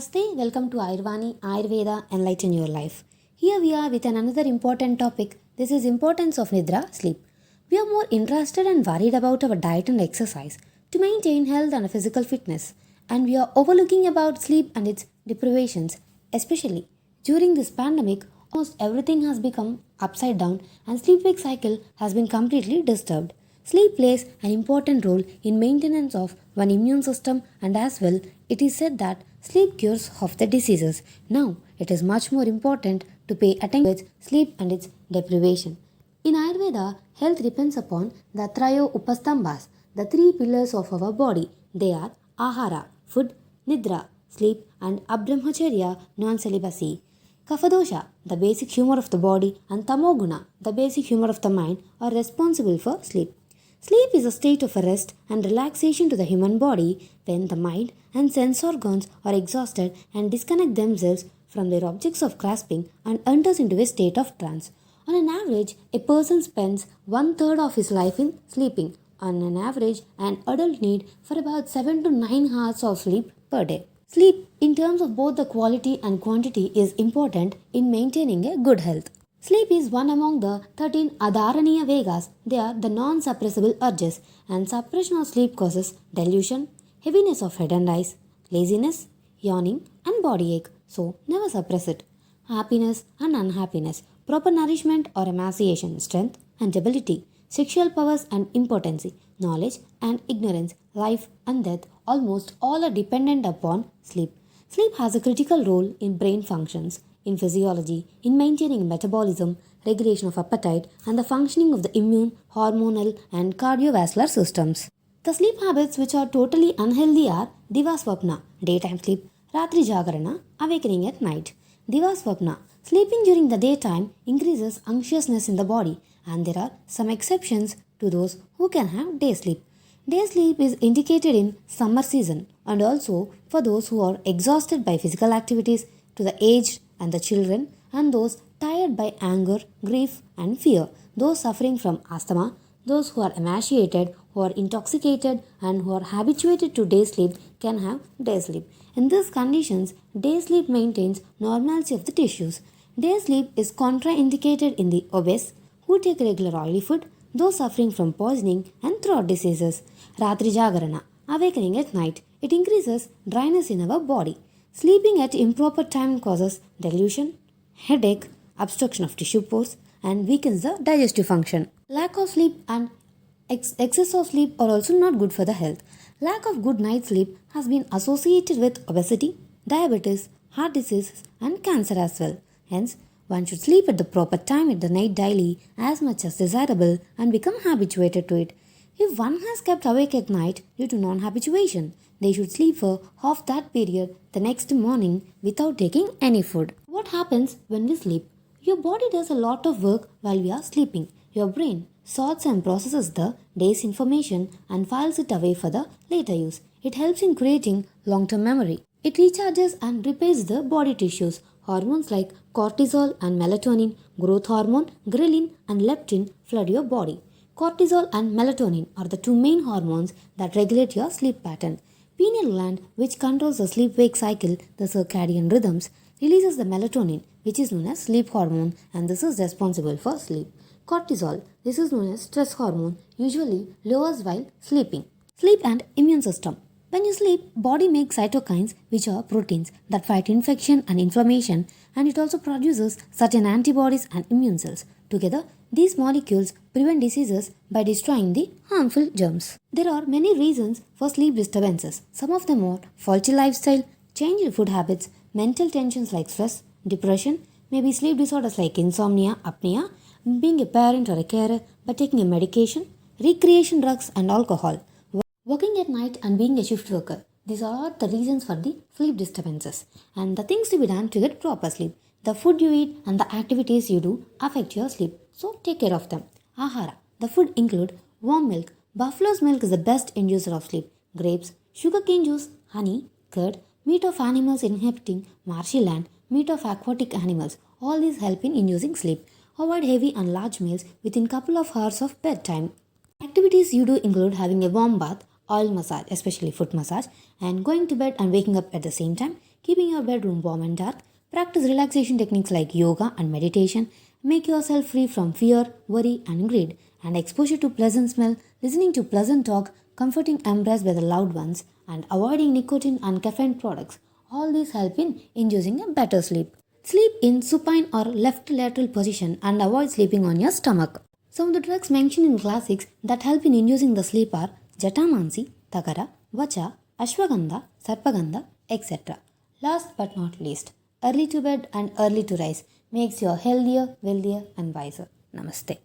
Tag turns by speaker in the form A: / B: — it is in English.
A: Namaste, welcome to Ayurvani, Ayurveda, Enlighten Your Life. Here we are with another important topic. This is importance of Nidra, sleep. We are more interested and worried about our diet and exercise to maintain health and physical fitness. And we are overlooking about sleep and its deprivations. Especially during this pandemic, almost everything has become upside down and sleep-wake cycle has been completely disturbed. Sleep plays an important role in maintenance of one immune system, and as well it is said that sleep cures half the diseases. Now it is much more important to pay attention to sleep and its deprivation. In Ayurveda, health depends upon the Trayo Upastambhas, the three pillars of our body. They are Ahara, food, Nidra, sleep, and Abbrahmacharya, non-celibacy. Kafadosha, the basic humor of the body, and Tamoguna, the basic humor of the mind, are responsible for sleep. Sleep is a state of rest and relaxation to the human body when the mind and sense organs are exhausted and disconnect themselves from their objects of grasping and enters into a state of trance. On an average, a person spends one third of his life in sleeping. On an average, an adult needs for about 7 to 9 hours of sleep per day. Sleep, in terms of both the quality and quantity, is important in maintaining a good health. Sleep is one among the 13 Adharaniya Vegas. They are the non-suppressible urges, and suppression of sleep causes delusion, heaviness of head and eyes, laziness, yawning, and body ache. So, never suppress it. Happiness and unhappiness, proper nourishment or emaciation, strength and debility, sexual powers and impotency, knowledge and ignorance, life and death, almost all are dependent upon sleep. Sleep has a critical role in brain functions, in physiology, in maintaining metabolism, regulation of appetite, and the functioning of the immune, hormonal, and cardiovascular systems. The sleep habits which are totally unhealthy are Divaswapna, daytime sleep, Ratri Jagarana, awakening at night. Divaswapna, sleeping during the daytime increases anxiousness in the body, and there are some exceptions to those who can have day sleep. Day sleep is indicated in summer season and also for those who are exhausted by physical activities, to the aged and the children, and those tired by anger, grief, and fear, those suffering from asthma, those who are emaciated, who are intoxicated, and who are habituated to day sleep can have day sleep. In these conditions, day sleep maintains normalcy of the tissues. Day sleep is contraindicated in the obese, who take regular oily food, those suffering from poisoning and throat diseases. Ratri Jagarana, awakening at night, it increases dryness in our body. Sleeping at improper time causes delusion, headache, obstruction of tissue pores, and weakens the digestive function. Lack of sleep and excess of sleep are also not good for the health. Lack of good night sleep has been associated with obesity, diabetes, heart diseases, and cancer as well. Hence, one should sleep at the proper time at the night daily as much as desirable and become habituated to it. If one has kept awake at night due to non-habituation, they should sleep for half that period the next morning without taking any food. What happens when we sleep? Your body does a lot of work while we are sleeping. Your brain sorts and processes the day's information and files it away for the later use. It helps in creating long-term memory. It recharges and repairs the body tissues. Hormones like cortisol and melatonin, growth hormone, ghrelin, and leptin flood your body. Cortisol and melatonin are the two main hormones that regulate your sleep pattern. Pineal gland, which controls the sleep-wake cycle, the circadian rhythms, releases the melatonin, which is known as sleep hormone, and this is responsible for sleep. Cortisol, this is known as stress hormone, usually lowers while sleeping. Sleep and immune system. When you sleep, body makes cytokines, which are proteins that fight infection and inflammation, and it also produces certain antibodies and immune cells. Together, these molecules prevent diseases by destroying the harmful germs. There are many reasons for sleep disturbances. Some of them are faulty lifestyle, changed food habits, mental tensions like stress, depression, maybe sleep disorders like insomnia, apnea, being a parent or a carer by taking a medication, recreation drugs and alcohol, working at night and being a shift worker. These are the reasons for the sleep disturbances and the things to be done to get proper sleep. The food you eat and the activities you do affect your sleep, so take care of them. Ahara. The food include warm milk. Buffalo's milk is the best inducer of sleep. Grapes, sugarcane juice, honey, curd, meat of animals inhabiting marshy land, meat of aquatic animals. All these help in inducing sleep. Avoid heavy and large meals within couple of hours of bedtime. Activities you do include having a warm bath, oil massage, especially foot massage, and going to bed and waking up at the same time, keeping your bedroom warm and dark, practice relaxation techniques like yoga and meditation, make yourself free from fear, worry, and greed, and exposure to pleasant smell, listening to pleasant talk, comforting embrace by the loved ones, and avoiding nicotine and caffeine products. All these help in inducing a better sleep. Sleep in supine or left lateral position and avoid sleeping on your stomach. Some of the drugs mentioned in classics that help in inducing the sleep are Jatamansi, Takara, Vacha, Ashwagandha, Sarpagandha, etc. Last but not least, early to bed and early to rise makes you healthier, wealthier, and wiser. Namaste.